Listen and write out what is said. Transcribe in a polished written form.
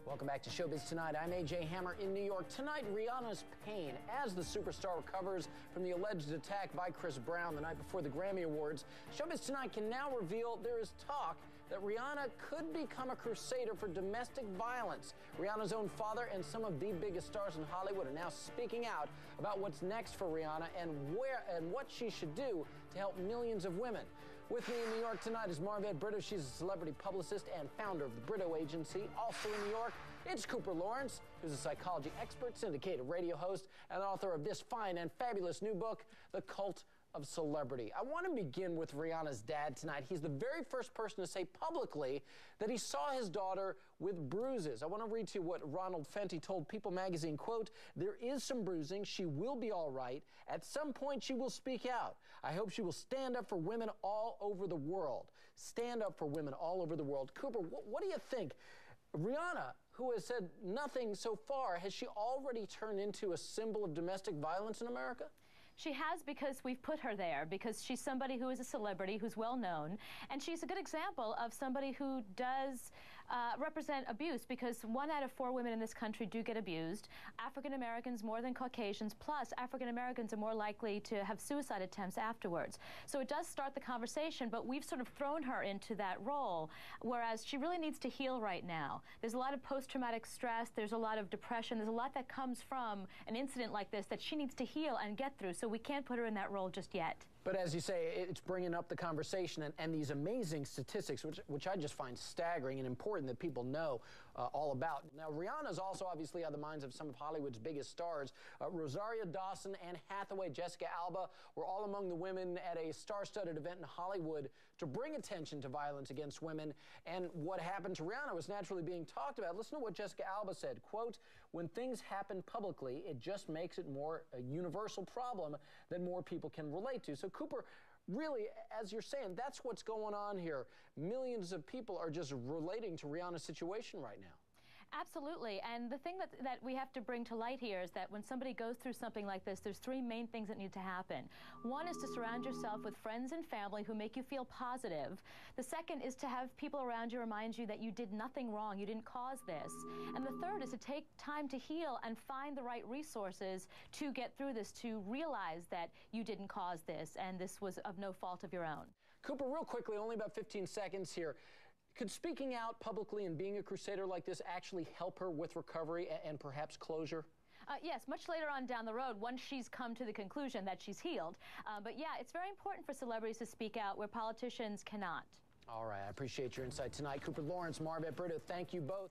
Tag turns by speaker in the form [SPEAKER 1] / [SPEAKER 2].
[SPEAKER 1] Welcome back to Showbiz Tonight. I'm AJ Hammer in New York. Tonight, Rihanna's pain as the superstar recovers from the alleged attack by Chris Brown the night before the Grammy Awards. Showbiz Tonight can now reveal there is talk that Rihanna could become a crusader for domestic violence. Rihanna's own father and some of the biggest stars in Hollywood are now speaking out about what's next for Rihanna and what she should do to help millions of women. With me in New York tonight is Marvette Brito. She's a celebrity publicist and founder of the Brito Agency. Also in New York, it's Cooper Lawrence, who's a psychology expert, syndicated radio host, and author of this fine and fabulous new book, The Cult of Celebrity. I want to begin with Rihanna's dad tonight. He's the very first person to say publicly that he saw his daughter with bruises. I want to read to you what Ronald Fenty told People magazine, quote, "There is some bruising. She will be all right. At some point, she will speak out. I hope she will stand up for women all over the world." Stand up for women all over the world. Cooper, what do you think? Rihanna, who has said nothing so far, has she already turned into a symbol of domestic violence in America?
[SPEAKER 2] She has, because we've put her there, because she's somebody who is a celebrity, who's well known, and she's a good example of somebody who does represent abuse, because 1 out of 4 women in this country do get abused. African Americans more than Caucasians, plus African Americans are more likely to have suicide attempts afterwards. So it does start the conversation, but we've sort of thrown her into that role, whereas she really needs to heal right now. There's a lot of post-traumatic stress, there's a lot of depression, there's a lot that comes from an incident like this that she needs to heal and get through. So we can't put her in that role just yet.
[SPEAKER 1] But as you say, it's bringing up the conversation and these amazing statistics, which I just find staggering and important that people know all about. Now, Rihanna's also obviously on the minds of some of Hollywood's biggest stars. Rosario Dawson, Anne Hathaway, Jessica Alba were all among the women at a star-studded event in Hollywood to bring attention to violence against women. And what happened to Rihanna was naturally being talked about. Listen to what Jessica Alba said, quote, "When things happen publicly, it just makes it more a universal problem that more people can relate to." So Cooper, really, as you're saying, that's what's going on here. Millions of people are just relating to Rihanna's situation right now.
[SPEAKER 2] Absolutely, and the thing that we have to bring to light here is that when somebody goes through something like this, there's 3 main things that need to happen. One is to surround yourself with friends and family who make you feel positive. The second is to have people around you remind you that you did nothing wrong, you didn't cause this. And the third is to take time to heal and find the right resources to get through this, to realize that you didn't cause this and this was of no fault of your own.
[SPEAKER 1] Cooper, real quickly, only about 15 seconds here. Could speaking out publicly and being a crusader like this actually help her with recovery and perhaps closure?
[SPEAKER 2] Yes, much later on down the road, once she's come to the conclusion that she's healed. But yeah, it's very important for celebrities to speak out where politicians cannot.
[SPEAKER 1] All right, I appreciate your insight tonight. Cooper Lawrence, Marvette Brito, thank you both.